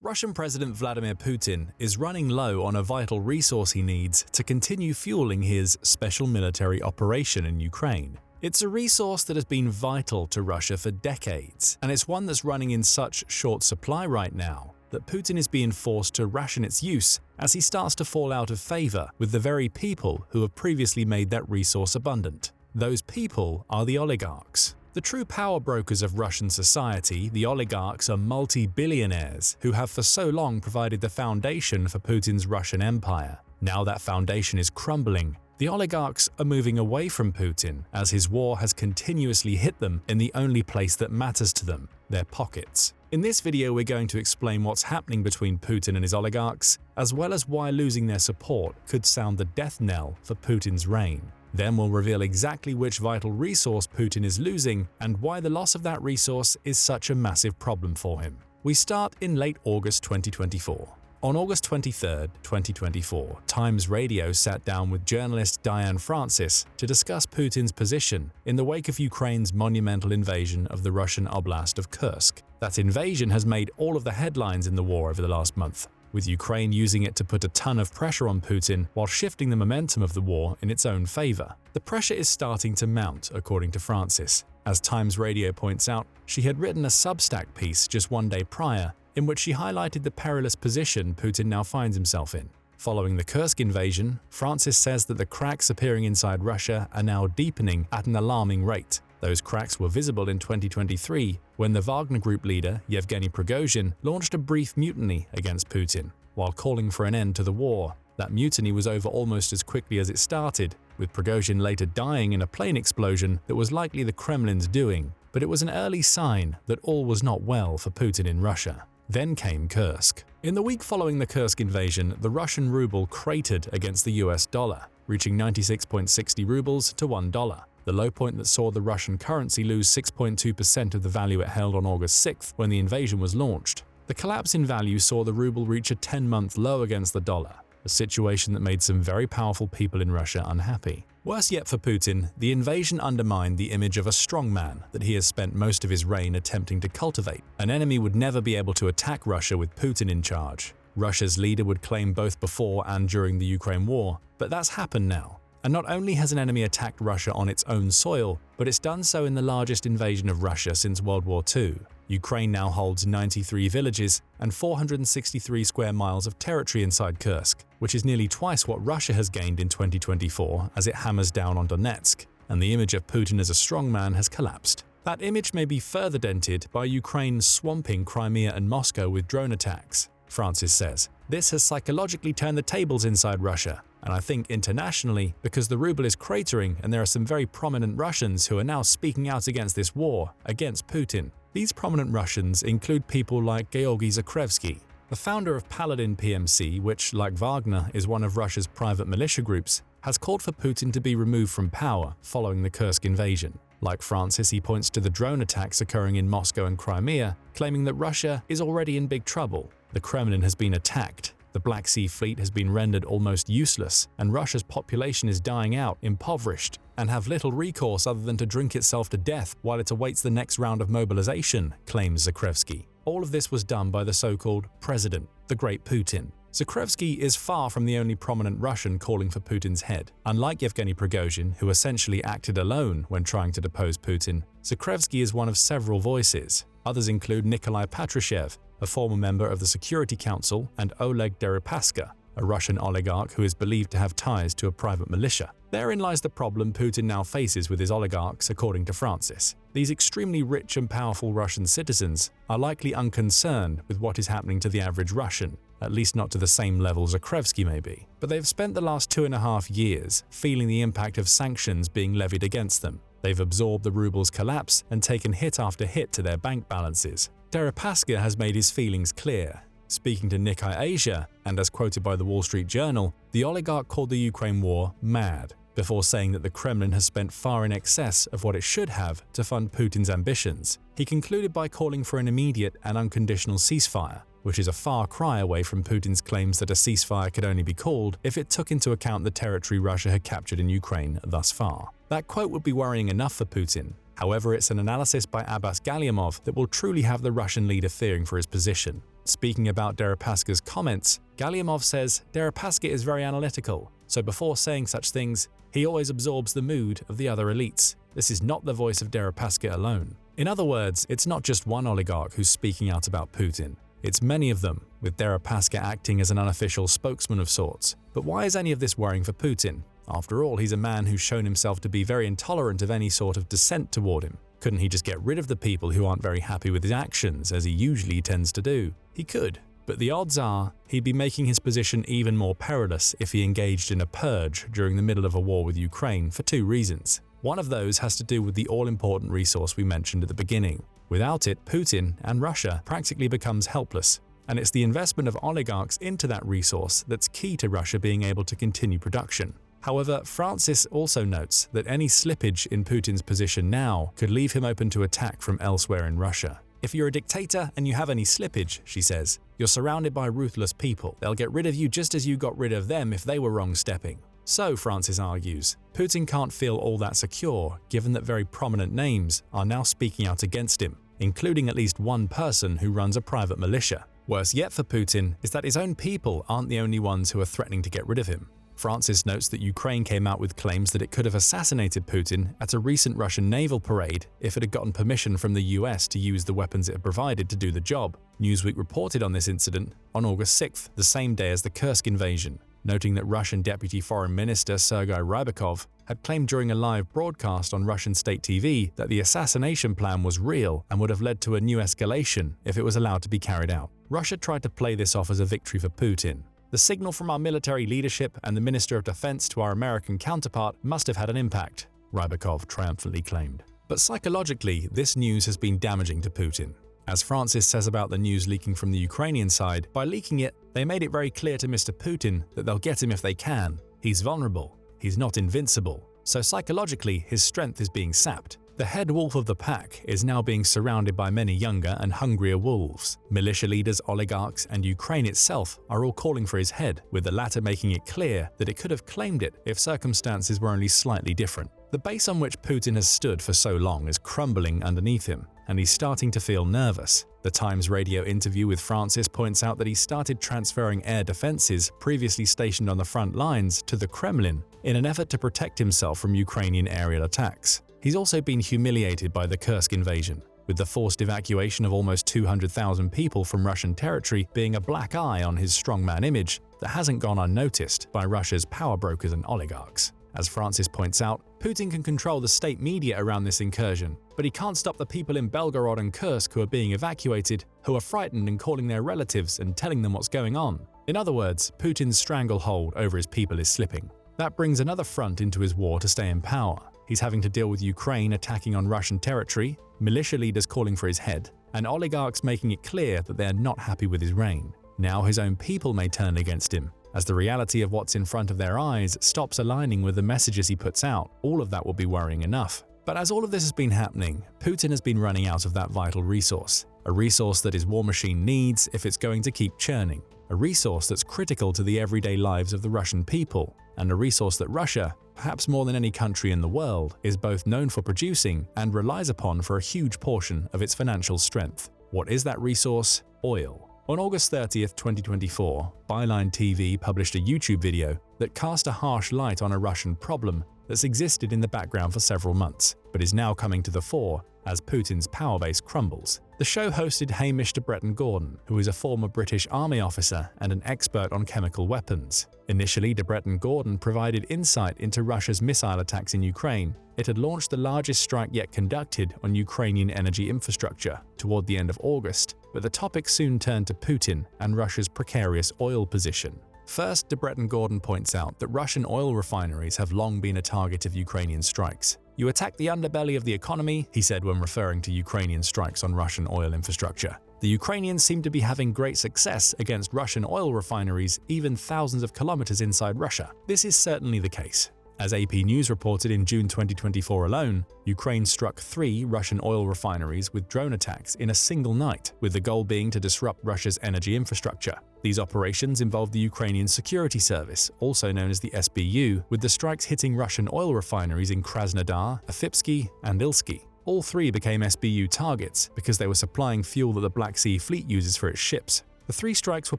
Russian President Vladimir Putin is running low on a vital resource he needs to continue fueling his special military operation in Ukraine. It's a resource that has been vital to Russia for decades, and it's one that's running in such short supply right now that Putin is being forced to ration its use as he starts to fall out of favor with the very people who have previously made that resource abundant. Those people are the oligarchs. The true power brokers of Russian society, the oligarchs, are multi-billionaires who have for so long provided the foundation for Putin's Russian empire. Now that foundation is crumbling. The oligarchs are moving away from Putin as his war has continuously hit them in the only place that matters to them, their pockets. In this video, we're going to explain what's happening between Putin and his oligarchs, as well as why losing their support could sound the death knell for Putin's reign. Then we'll reveal exactly which vital resource Putin is losing and why the loss of that resource is such a massive problem for him. We start in late August 2024. On August 23, 2024, Times Radio sat down with journalist Diane Francis to discuss Putin's position in the wake of Ukraine's monumental invasion of the Russian oblast of Kursk. That invasion has made all of the headlines in the war over the last month, with Ukraine using it to put a ton of pressure on Putin while shifting the momentum of the war in its own favor. The pressure is starting to mount, according to Francis. As Times Radio points out, she had written a Substack piece just one day prior in which she highlighted the perilous position Putin now finds himself in. Following the Kursk invasion, Francis says that the cracks appearing inside Russia are now deepening at an alarming rate. Those cracks were visible in 2023 when the Wagner Group leader, Yevgeny Prigozhin, launched a brief mutiny against Putin while calling for an end to the war. That mutiny was over almost as quickly as it started, with Prigozhin later dying in a plane explosion that was likely the Kremlin's doing, but it was an early sign that all was not well for Putin in Russia. Then came Kursk. In the week following the Kursk invasion, the Russian ruble cratered against the US dollar, reaching 96.60 rubles to $1. The low point that saw the Russian currency lose 6.2% of the value it held on August 6th when the invasion was launched. The collapse in value saw the ruble reach a 10-month low against the dollar, a situation that made some very powerful people in Russia unhappy. Worse yet for Putin, the invasion undermined the image of a strongman that he has spent most of his reign attempting to cultivate. An enemy would never be able to attack Russia with Putin in charge. Russia's leader would claim both before and during the Ukraine war, but that's happened now. And not only has an enemy attacked Russia on its own soil, but it's done so in the largest invasion of Russia since World War II. Ukraine now holds 93 villages and 463 square miles of territory inside Kursk, which is nearly twice what Russia has gained in 2024 as it hammers down on Donetsk, and the image of Putin as a strongman has collapsed. That image may be further dented by Ukraine swamping Crimea and Moscow with drone attacks, Francis says. This has psychologically turned the tables inside Russia, and I think internationally, because the ruble is cratering and there are some very prominent Russians who are now speaking out against this war, against Putin. These prominent Russians include people like Georgy Zakrevsky, the founder of Paladin PMC, which, like Wagner, is one of Russia's private militia groups, has called for Putin to be removed from power following the Kursk invasion. Like Francis, he points to the drone attacks occurring in Moscow and Crimea, claiming that Russia is already in big trouble. The Kremlin has been attacked, the Black Sea Fleet has been rendered almost useless, and Russia's population is dying out, impoverished, and have little recourse other than to drink itself to death while it awaits the next round of mobilization, claims Zakrevsky. All of this was done by the so-called president, the great Putin. Zakrevsky is far from the only prominent Russian calling for Putin's head. Unlike Yevgeny Prigozhin, who essentially acted alone when trying to depose Putin, Zakrevsky is one of several voices. Others include Nikolai Patrushev, a former member of the Security Council, and Oleg Deripaska, a Russian oligarch who is believed to have ties to a private militia. Therein lies the problem Putin now faces with his oligarchs, according to Francis. These extremely rich and powerful Russian citizens are likely unconcerned with what is happening to the average Russian, at least not to the same level Zakrevsky may be. But they've spent the last 2.5 years feeling the impact of sanctions being levied against them. They've absorbed the ruble's collapse and taken hit after hit to their bank balances. Deripaska has made his feelings clear. Speaking to Nikkei Asia, and as quoted by the Wall Street Journal, the oligarch called the Ukraine war mad, before saying that the Kremlin has spent far in excess of what it should have to fund Putin's ambitions. He concluded by calling for an immediate and unconditional ceasefire, which is a far cry away from Putin's claims that a ceasefire could only be called if it took into account the territory Russia had captured in Ukraine thus far. That quote would be worrying enough for Putin. However, it's an analysis by Abbas Galyamov that will truly have the Russian leader fearing for his position. Speaking about Deripaska's comments, Galyamov says Deripaska is very analytical, so before saying such things, he always absorbs the mood of the other elites. This is not the voice of Deripaska alone. In other words, it's not just one oligarch who's speaking out about Putin. It's many of them, with Deripaska acting as an unofficial spokesman of sorts. But why is any of this worrying for Putin? After all, he's a man who's shown himself to be very intolerant of any sort of dissent toward him. Couldn't he just get rid of the people who aren't very happy with his actions, as he usually tends to do? He could, but the odds are he'd be making his position even more perilous if he engaged in a purge during the middle of a war with Ukraine for two reasons. One of those has to do with the all-important resource we mentioned at the beginning. Without it, Putin and Russia practically becomes helpless, and it's the investment of oligarchs into that resource that's key to Russia being able to continue production. However, Francis also notes that any slippage in Putin's position now could leave him open to attack from elsewhere in Russia. If you're a dictator and you have any slippage, she says, you're surrounded by ruthless people. They'll get rid of you just as you got rid of them if they were wrong-stepping. So, Francis argues, Putin can't feel all that secure given that very prominent names are now speaking out against him, including at least one person who runs a private militia. Worse yet for Putin is that his own people aren't the only ones who are threatening to get rid of him. Francis notes that Ukraine came out with claims that it could have assassinated Putin at a recent Russian naval parade if it had gotten permission from the US to use the weapons it had provided to do the job. Newsweek reported on this incident on August 6th, the same day as the Kursk invasion, noting that Russian Deputy Foreign Minister Sergei Rybakov had claimed during a live broadcast on Russian state TV that the assassination plan was real and would have led to a new escalation if it was allowed to be carried out. Russia tried to play this off as a victory for Putin. The signal from our military leadership and the Minister of Defense to our American counterpart must have had an impact, Rybakov triumphantly claimed. But psychologically, this news has been damaging to Putin. As Francis says about the news leaking from the Ukrainian side, by leaking it, they made it very clear to Mr. Putin that they'll get him if they can. He's vulnerable. He's not invincible. So psychologically, his strength is being sapped. The head wolf of the pack is now being surrounded by many younger and hungrier wolves. Militia leaders, oligarchs, and Ukraine itself are all calling for his head, with the latter making it clear that it could have claimed it if circumstances were only slightly different. The base on which Putin has stood for so long is crumbling underneath him, and he's starting to feel nervous. The Times radio interview with Francis points out that he started transferring air defenses previously stationed on the front lines to the Kremlin in an effort to protect himself from Ukrainian aerial attacks. He's also been humiliated by the Kursk invasion, with the forced evacuation of almost 200,000 people from Russian territory being a black eye on his strongman image that hasn't gone unnoticed by Russia's power brokers and oligarchs. As Francis points out, Putin can control the state media around this incursion, but he can't stop the people in Belgorod and Kursk who are being evacuated, who are frightened and calling their relatives and telling them what's going on. In other words, Putin's stranglehold over his people is slipping. That brings another front into his war to stay in power. He's having to deal with Ukraine attacking on Russian territory, militia leaders calling for his head, and oligarchs making it clear that they are not happy with his reign. Now his own people may turn against him, as the reality of what's in front of their eyes stops aligning with the messages he puts out. All of that will be worrying enough. But as all of this has been happening, Putin has been running out of that vital resource, a resource that his war machine needs if it's going to keep churning, a resource that's critical to the everyday lives of the Russian people, and a resource that Russia, perhaps more than any country in the world, is both known for producing and relies upon for a huge portion of its financial strength. What is that resource? Oil. On August 30th, 2024, Byline TV published a YouTube video that cast a harsh light on a Russian problem that's existed in the background for several months, but is now coming to the fore as Putin's power base crumbles. The show hosted Hamish de Bretton-Gordon, who is a former British Army officer and an expert on chemical weapons. Initially, de Bretton-Gordon provided insight into Russia's missile attacks in Ukraine. It had launched the largest strike yet conducted on Ukrainian energy infrastructure toward the end of August, but the topic soon turned to Putin and Russia's precarious oil position. First, de Bretton-Gordon points out that Russian oil refineries have long been a target of Ukrainian strikes. "You attack the underbelly of the economy," he said when referring to Ukrainian strikes on Russian oil infrastructure. The Ukrainians seem to be having great success against Russian oil refineries even thousands of kilometers inside Russia. This is certainly the case. As AP News reported in June 2024 alone, Ukraine struck 3 Russian oil refineries with drone attacks in a single night, with the goal being to disrupt Russia's energy infrastructure. These operations involved the Ukrainian Security Service, also known as the SBU, with the strikes hitting Russian oil refineries in Krasnodar, Afipsky, and Ilsky. All 3 became SBU targets because they were supplying fuel that the Black Sea Fleet uses for its ships. The 3 strikes were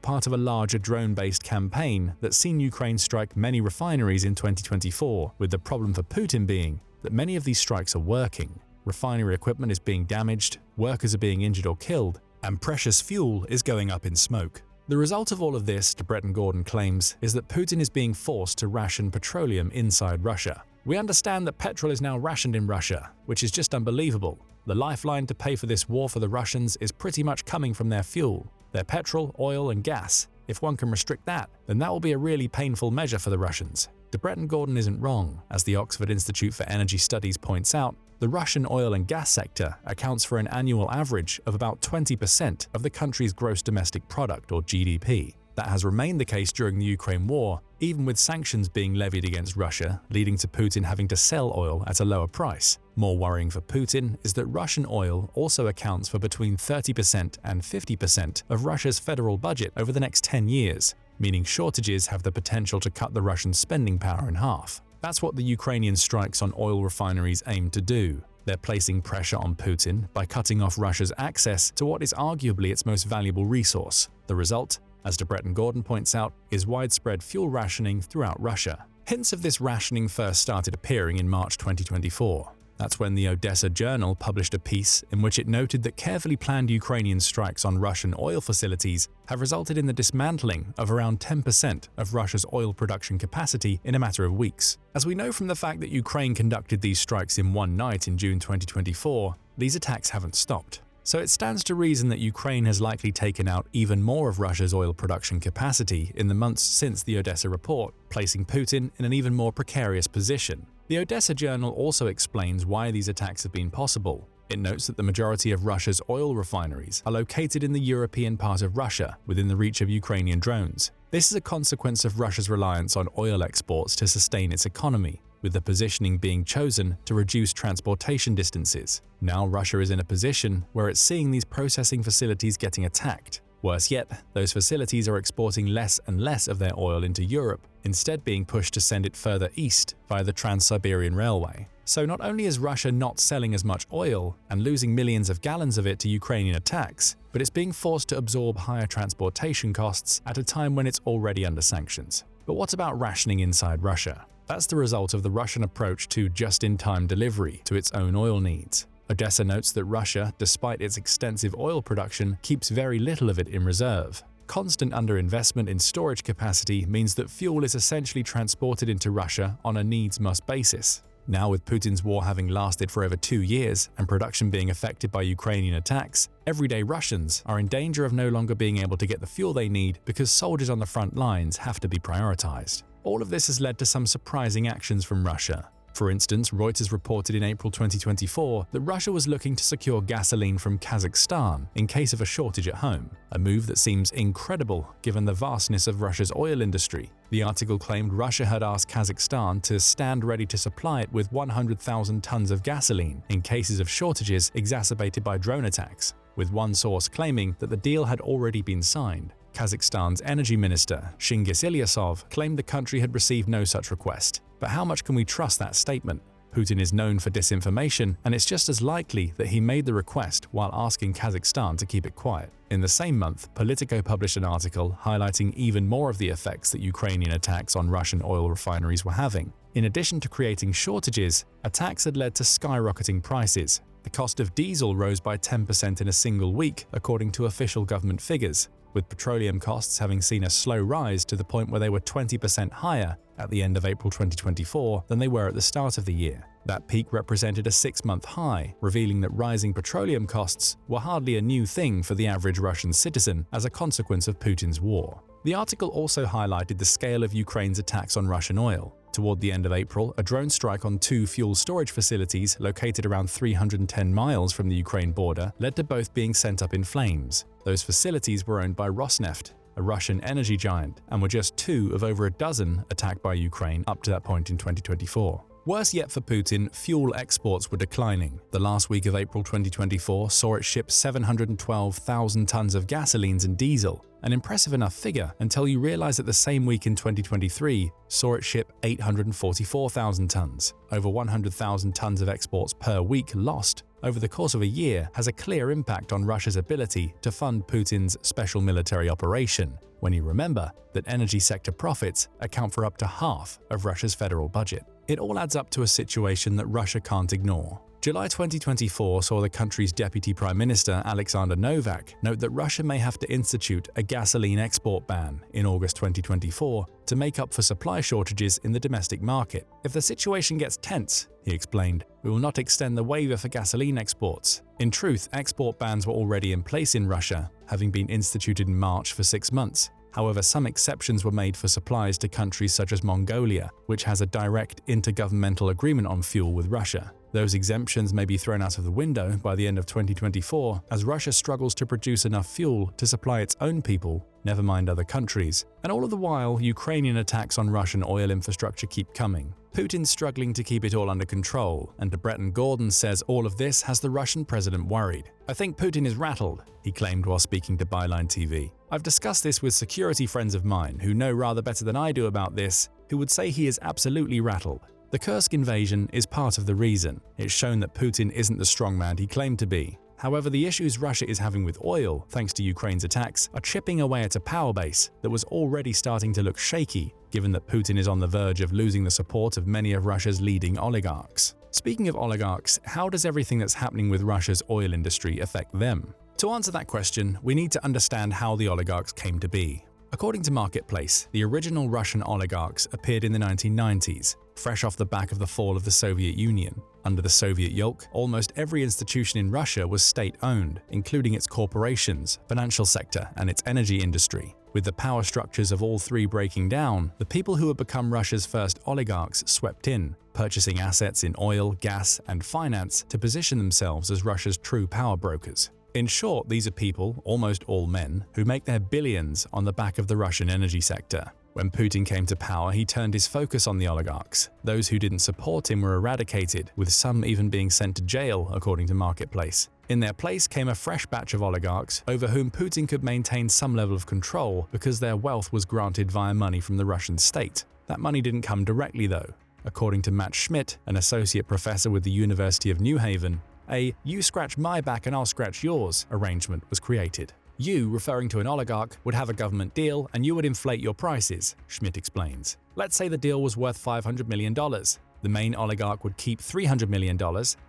part of a larger drone-based campaign that's seen Ukraine strike many refineries in 2024, with the problem for Putin being that many of these strikes are working. Refinery equipment is being damaged, workers are being injured or killed, and precious fuel is going up in smoke. The result of all of this, Debret Gordon claims, is that Putin is being forced to ration petroleum inside Russia. We understand that petrol is now rationed in Russia, which is just unbelievable. The lifeline to pay for this war for the Russians is pretty much coming from their fuel, their petrol, oil, and gas. If one can restrict that, then that will be a really painful measure for the Russians. Debret Gordon isn't wrong. As the Oxford Institute for Energy Studies points out, the Russian oil and gas sector accounts for an annual average of about 20% of the country's gross domestic product, or GDP. That has remained the case during the Ukraine war, even with sanctions being levied against Russia, leading to Putin having to sell oil at a lower price. More worrying for Putin is that Russian oil also accounts for between 30% and 50% of Russia's federal budget over the next 10 years, meaning shortages have the potential to cut the Russian spending power in half. That's what the Ukrainian strikes on oil refineries aim to do. They're placing pressure on Putin by cutting off Russia's access to what is arguably its most valuable resource. The result, as Debret Gordon points out, is widespread fuel rationing throughout Russia. Hints of this rationing first started appearing in March 2024. That's when the Odessa Journal published a piece in which it noted that carefully planned Ukrainian strikes on Russian oil facilities have resulted in the dismantling of around 10% of Russia's oil production capacity in a matter of weeks. As we know from the fact that Ukraine conducted these strikes in one night in June 2024, these attacks haven't stopped. So it stands to reason that Ukraine has likely taken out even more of Russia's oil production capacity in the months since the Odessa report, placing Putin in an even more precarious position. The Odessa Journal also explains why these attacks have been possible. It notes that the majority of Russia's oil refineries are located in the European part of Russia, within the reach of Ukrainian drones. This is a consequence of Russia's reliance on oil exports to sustain its economy, with the positioning being chosen to reduce transportation distances. Now Russia is in a position where it's seeing these processing facilities getting attacked. Worse yet, those facilities are exporting less and less of their oil into Europe, instead being pushed to send it further east via the Trans-Siberian Railway. So not only is Russia not selling as much oil and losing millions of gallons of it to Ukrainian attacks, but it's being forced to absorb higher transportation costs at a time when it's already under sanctions. But what about rationing inside Russia? That's the result of the Russian approach to just-in-time delivery to its own oil needs. Odessa notes that Russia, despite its extensive oil production, keeps very little of it in reserve. Constant underinvestment in storage capacity means that fuel is essentially transported into Russia on a needs-must basis. Now, with Putin's war having lasted for over 2 years and production being affected by Ukrainian attacks, everyday Russians are in danger of no longer being able to get the fuel they need because soldiers on the front lines have to be prioritized. All of this has led to some surprising actions from Russia. For instance, Reuters reported in April 2024 that Russia was looking to secure gasoline from Kazakhstan in case of a shortage at home, a move that seems incredible given the vastness of Russia's oil industry. The article claimed Russia had asked Kazakhstan to stand ready to supply it with 100,000 tons of gasoline in cases of shortages exacerbated by drone attacks, with one source claiming that the deal had already been signed. Kazakhstan's energy minister, Shingis Ilyasov, claimed the country had received no such request. But how much can we trust that statement? Putin is known for disinformation, and it's just as likely that he made the request while asking Kazakhstan to keep it quiet. In the same month, Politico published an article highlighting even more of the effects that Ukrainian attacks on Russian oil refineries were having. In addition to creating shortages, attacks had led to skyrocketing prices. The cost of diesel rose by 10% in a single week, according to official government figures, with petroleum costs having seen a slow rise to the point where they were 20% higher at the end of April 2024 than they were at the start of the year. That peak represented a 6-month high, revealing that rising petroleum costs were hardly a new thing for the average Russian citizen as a consequence of Putin's war. The article also highlighted the scale of Ukraine's attacks on Russian oil. Toward the end of April, a drone strike on 2 fuel storage facilities located around 310 miles from the Ukraine border led to both being sent up in flames. Those facilities were owned by Rosneft, a Russian energy giant, and were just 2 of over a dozen attacked by Ukraine up to that point in 2024. Worse yet for Putin, fuel exports were declining. The last week of April 2024 saw it ship 712,000 tons of gasolines and diesel, an impressive enough figure until you realize that the same week in 2023 saw it ship 844,000 tons, over 100,000 tons of exports per week lost over the course of a year has a clear impact on Russia's ability to fund Putin's special military operation, when you remember that energy sector profits account for up to half of Russia's federal budget. It all adds up to a situation that Russia can't ignore. July 2024 saw the country's Deputy Prime Minister Alexander Novak note that Russia may have to institute a gasoline export ban in August 2024 to make up for supply shortages in the domestic market. If the situation gets tense, he explained, we will not extend the waiver for gasoline exports. In truth, export bans were already in place in Russia, having been instituted in March for 6 months. However, some exceptions were made for supplies to countries such as Mongolia, which has a direct intergovernmental agreement on fuel with Russia. Those exemptions may be thrown out of the window by the end of 2024 as Russia struggles to produce enough fuel to supply its own people, never mind other countries. And all of the while, Ukrainian attacks on Russian oil infrastructure keep coming. Putin's struggling to keep it all under control, and Breton Gordon says all of this has the Russian president worried. I think Putin is rattled, he claimed while speaking to Byline TV. I've discussed this with security friends of mine who know rather better than I do about this, who would say he is absolutely rattled. The Kursk invasion is part of the reason. It's shown that Putin isn't the strongman he claimed to be. However, the issues Russia is having with oil, thanks to Ukraine's attacks, are chipping away at a power base that was already starting to look shaky, given that Putin is on the verge of losing the support of many of Russia's leading oligarchs. Speaking of oligarchs, how does everything that's happening with Russia's oil industry affect them? To answer that question, we need to understand how the oligarchs came to be. According to Marketplace, the original Russian oligarchs appeared in the 1990s, fresh off the back of the fall of the Soviet Union. Under the Soviet yoke, almost every institution in Russia was state-owned, including its corporations, financial sector, and its energy industry. With the power structures of all three breaking down, the people who had become Russia's first oligarchs swept in, purchasing assets in oil, gas, and finance to position themselves as Russia's true power brokers. In short, these are people, almost all men, who make their billions on the back of the Russian energy sector. When Putin came to power, he turned his focus on the oligarchs. Those who didn't support him were eradicated, with some even being sent to jail, according to Marketplace. In their place came a fresh batch of oligarchs over whom Putin could maintain some level of control because their wealth was granted via money from the Russian state. That money didn't come directly, though. According to Matt Schmidt, an associate professor with the University of New Haven, a "you scratch my back and I'll scratch yours" arrangement was created. You, referring to an oligarch, would have a government deal and you would inflate your prices, Schmidt explains. Let's say the deal was worth $500 million. The main oligarch would keep $300 million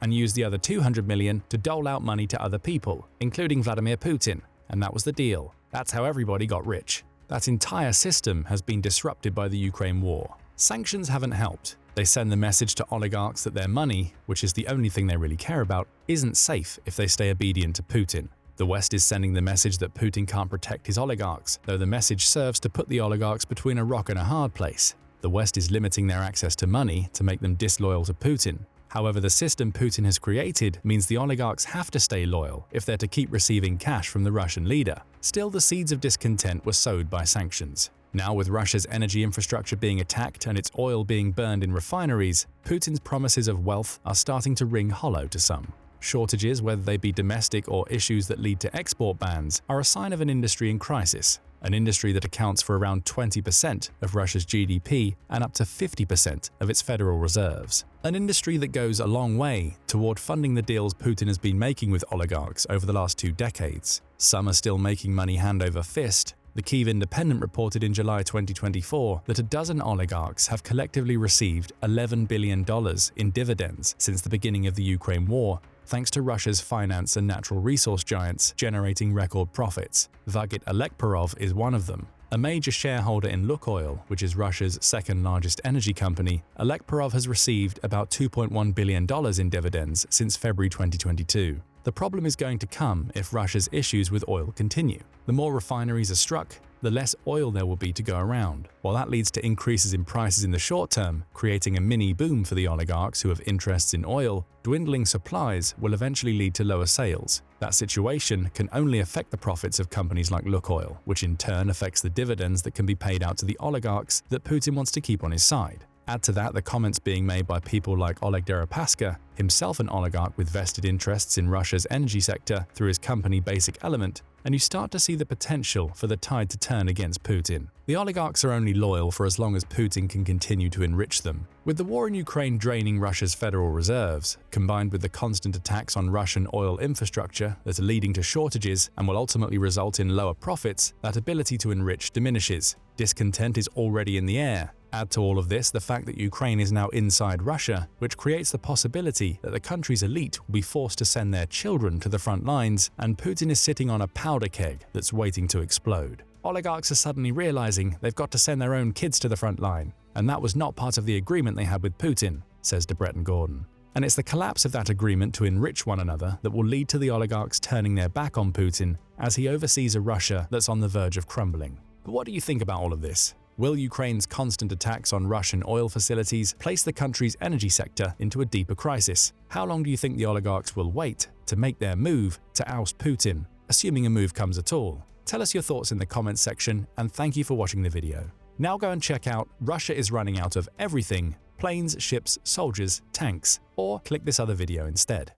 and use the other $200 million to dole out money to other people, including Vladimir Putin. And that was the deal. That's how everybody got rich. That entire system has been disrupted by the Ukraine war. Sanctions haven't helped. They send the message to oligarchs that their money, which is the only thing they really care about, isn't safe if they stay obedient to Putin. The West is sending the message that Putin can't protect his oligarchs, though the message serves to put the oligarchs between a rock and a hard place. The West is limiting their access to money to make them disloyal to Putin. However, the system Putin has created means the oligarchs have to stay loyal if they're to keep receiving cash from the Russian leader. Still, the seeds of discontent were sowed by sanctions. Now, with Russia's energy infrastructure being attacked and its oil being burned in refineries, Putin's promises of wealth are starting to ring hollow to some. Shortages, whether they be domestic or issues that lead to export bans, are a sign of an industry in crisis, an industry that accounts for around 20% of Russia's GDP and up to 50% of its federal reserves. An industry that goes a long way toward funding the deals Putin has been making with oligarchs over the last 2 decades. Some are still making money hand over fist. The Kyiv Independent reported in July 2024 that a dozen oligarchs have collectively received $11 billion in dividends since the beginning of the Ukraine war, thanks to Russia's finance and natural resource giants generating record profits. Vagit Alekperov is one of them. A major shareholder in Lukoil, which is Russia's second-largest energy company, Alekperov has received about $2.1 billion in dividends since February 2022. The problem is going to come if Russia's issues with oil continue. The more refineries are struck, the less oil there will be to go around. While that leads to increases in prices in the short term, creating a mini boom for the oligarchs who have interests in oil, dwindling supplies will eventually lead to lower sales. That situation can only affect the profits of companies like Lukoil, which in turn affects the dividends that can be paid out to the oligarchs that Putin wants to keep on his side. Add to that the comments being made by people like Oleg Deripaska, himself an oligarch with vested interests in Russia's energy sector through his company Basic Element, and you start to see the potential for the tide to turn against Putin. The oligarchs are only loyal for as long as Putin can continue to enrich them. With the war in Ukraine draining Russia's federal reserves, combined with the constant attacks on Russian oil infrastructure that are leading to shortages and will ultimately result in lower profits, that ability to enrich diminishes. Discontent is already in the air. Add to all of this the fact that Ukraine is now inside Russia, which creates the possibility that the country's elite will be forced to send their children to the front lines, and Putin is sitting on a powder keg that's waiting to explode. Oligarchs are suddenly realizing they've got to send their own kids to the front line, and that was not part of the agreement they had with Putin, says DeBretton Gordon. And it's the collapse of that agreement to enrich one another that will lead to the oligarchs turning their back on Putin as he oversees a Russia that's on the verge of crumbling. But what do you think about all of this? Will Ukraine's constant attacks on Russian oil facilities place the country's energy sector into a deeper crisis? How long do you think the oligarchs will wait to make their move to oust Putin, assuming a move comes at all? Tell us your thoughts in the comments section, and thank you for watching the video. Now go and check out Russia is running out of everything: planes, ships, soldiers, tanks, or click this other video instead.